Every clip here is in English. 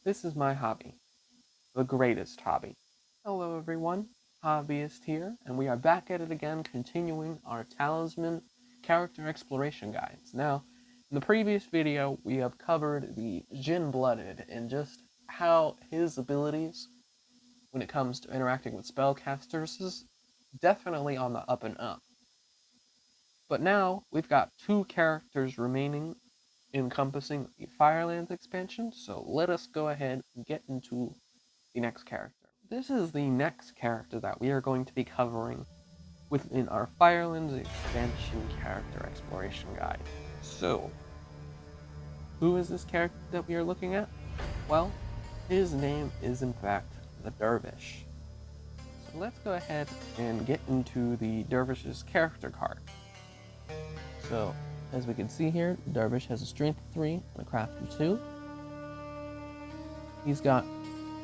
This is my hobby, the greatest hobby. Hello everyone, Hobbyist here, and we are back at it again, continuing our Talisman character exploration guides. Now, in the previous video, we have covered the Jinn-Blooded and just how his abilities, when it comes to interacting with spellcasters, is definitely on the up and up. But now, we've got two characters remaining encompassing the Firelands expansion, so let us go ahead and get into the next character. This is the next character that we are going to be covering within our Firelands Expansion character exploration guide. So, who is this character that we are looking at? Well, his name is in fact the Dervish. So let's go ahead and get into the Dervish's character card. So, as we can see here, Dervish has a strength 3 and a crafting 2. He's got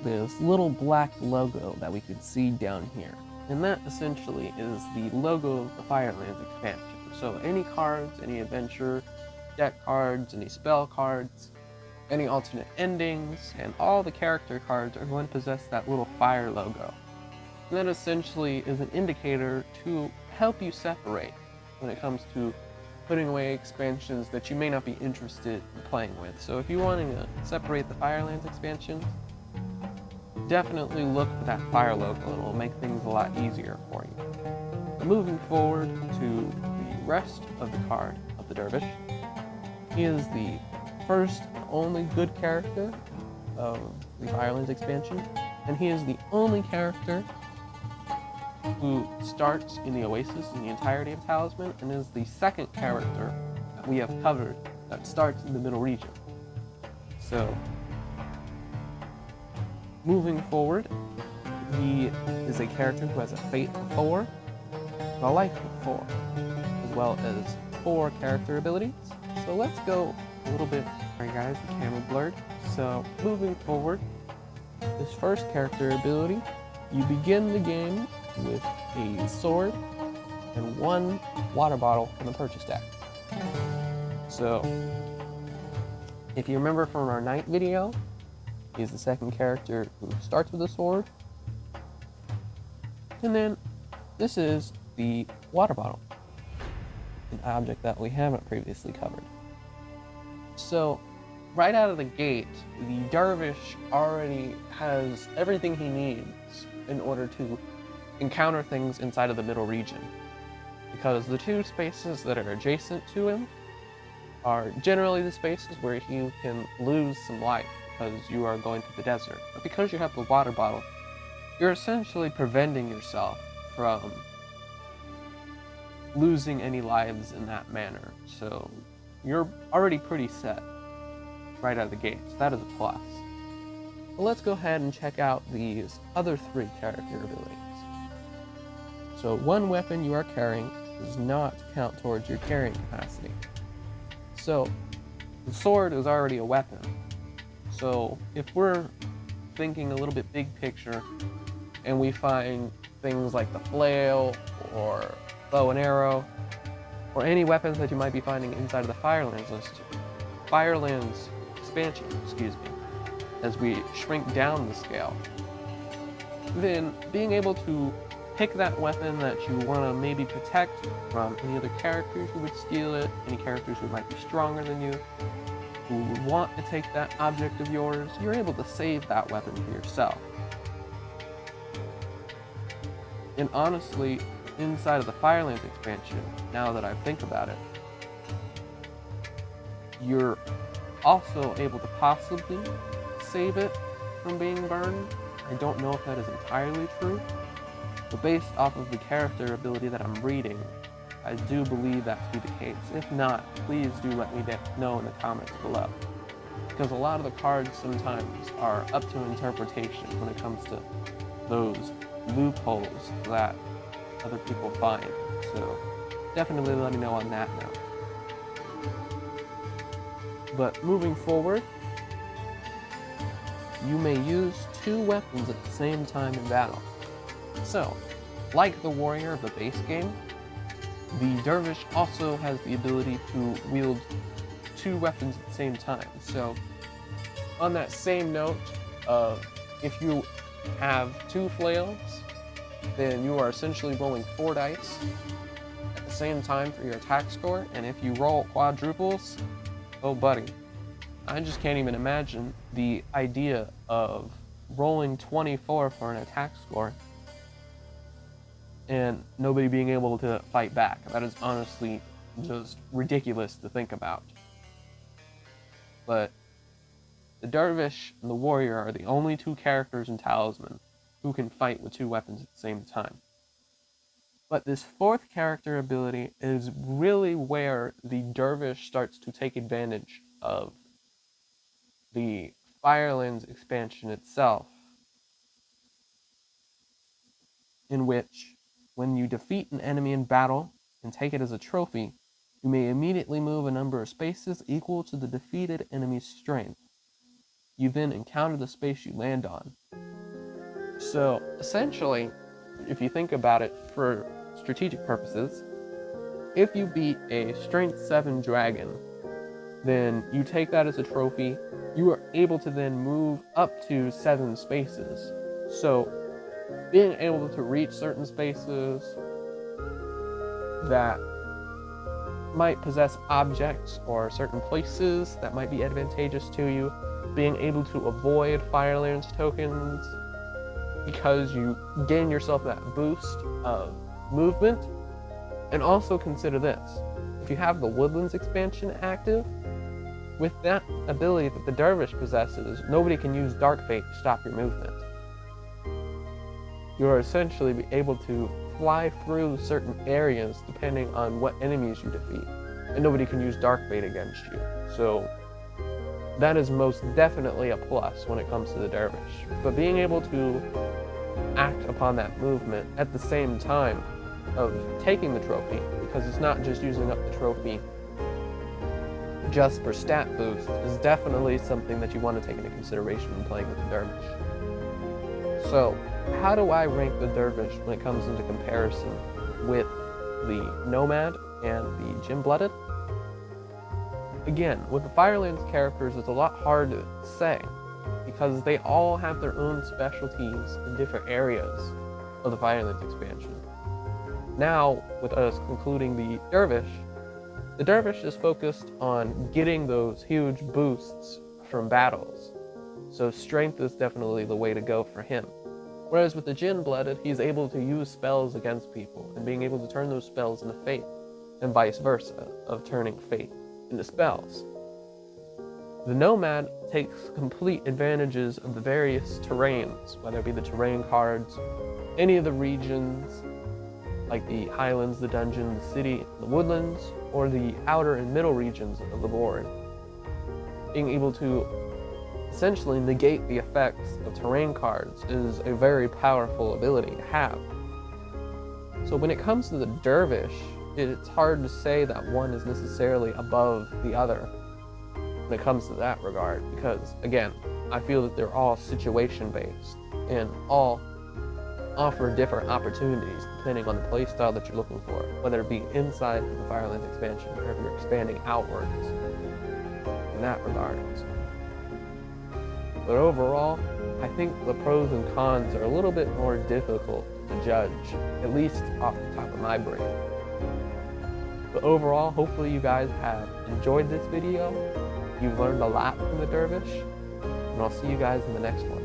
this little black logo that we can see down here. And that essentially is the logo of the Firelands expansion. So any cards, any adventure deck cards, any spell cards, any alternate endings, and all the character cards are going to possess that little fire logo. And that essentially is an indicator to help you separate when it comes to putting away expansions that you may not be interested in playing with. So if you're wanting to separate the Firelands expansion, definitely look for that fire logo. It will make things a lot easier for you. But moving forward to the rest of the card of the Dervish, he is the first and only good character of the Firelands expansion, and he is the only character who starts in the Oasis in the entirety of Talisman, and is the second character that we have covered that starts in the Middle region. So, moving forward, he is a character who has a fate of 4, a life of 4, as well as 4 character abilities. So let's go a little bit. Alright guys, the camera blurred. So moving forward, this first character ability, you begin the game with a sword and 1 water bottle in the purchase deck. So, if you remember from our night video, he's the second character who starts with a sword. And then, this is the water bottle, an object that we haven't previously covered. So, right out of the gate, the Dervish already has everything he needs in order to encounter things inside of the middle region, because the 2 spaces that are adjacent to him are generally the spaces where you can lose some life because you are going through the desert. But because you have the water bottle, you're essentially preventing yourself from losing any lives in that manner. So you're already pretty set right out of the gate, so that is a plus. But let's go ahead and check out these other 3 character abilities. So 1 weapon you are carrying does not count towards your carrying capacity. So the sword is already a weapon. So if we're thinking a little bit big picture and we find things like the flail or bow and arrow or any weapons that you might be finding inside of the Firelands expansion, as we shrink down the scale, then being able to pick that weapon that you want to maybe protect from any other characters who would steal it, any characters who might be stronger than you, who would want to take that object of yours, you're able to save that weapon for yourself. And honestly, inside of the Firelands expansion, now that I think about it, you're also able to possibly save it from being burned. I don't know if that is entirely true, but based off of the character ability that I'm reading, I do believe that to be the case. If not, please do let me know in the comments below, because a lot of the cards sometimes are up to interpretation when it comes to those loopholes that other people find. So definitely let me know on that note. But moving forward, you may use 2 weapons at the same time in battle. So, like the warrior of the base game, the Dervish also has the ability to wield 2 weapons at the same time. So, on that same note of if you have 2 flails, then you are essentially rolling 4 dice at the same time for your attack score, and if you roll quadruples, oh buddy, I just can't even imagine the idea of rolling 24 for an attack score and nobody being able to fight back. That is honestly just ridiculous to think about. But the Dervish and the Warrior are the only 2 characters in Talisman who can fight with 2 weapons at the same time. But this 4th character ability is really where the Dervish starts to take advantage of the Firelands expansion itself, in which, when you defeat an enemy in battle and take it as a trophy, you may immediately move a number of spaces equal to the defeated enemy's strength. You then encounter the space you land on. So, essentially, if you think about it for strategic purposes, if you beat a Strength 7 dragon, then you take that as a trophy. You are able to then move up to 7 spaces. So, being able to reach certain spaces that might possess objects or certain places that might be advantageous to you, being able to avoid Firelands tokens because you gain yourself that boost of movement. And also consider this, if you have the Woodlands expansion active, with that ability that the Dervish possesses, nobody can use Dark Fate to stop your movement. You are essentially able to fly through certain areas depending on what enemies you defeat, and nobody can use Dark Fate against you. So that is most definitely a plus when it comes to the Dervish. But being able to act upon that movement at the same time of taking the trophy, because it's not just using up the trophy just for stat boost, is definitely something that you want to take into consideration when playing with the Dervish. So, how do I rank the Dervish when it comes into comparison with the Nomad and the Gym-Blooded? Again, with the Firelands characters, it's a lot hard to say, because they all have their own specialties in different areas of the Firelands expansion. Now, with us concluding the Dervish is focused on getting those huge boosts from battles, so strength is definitely the way to go for him. Whereas with the Gin-Blooded, he's able to use spells against people, and being able to turn those spells into fate, and vice versa, of turning fate into spells. The Nomad takes complete advantages of the various terrains, whether it be the terrain cards, any of the regions, like the Highlands, the Dungeon, the City, the Woodlands, or the outer and middle regions of the board. Being able to essentially negate the effects of terrain cards is a very powerful ability to have. So when it comes to the Dervish, it's hard to say that one is necessarily above the other when it comes to that regard, because again, I feel that they're all situation based and all offer different opportunities depending on the playstyle that you're looking for, whether it be inside the Firelands expansion or if you're expanding outwards in that regard. But overall, I think the pros and cons are a little bit more difficult to judge, at least off the top of my brain. But overall, hopefully you guys have enjoyed this video. You've learned a lot from the Dervish, and I'll see you guys in the next one.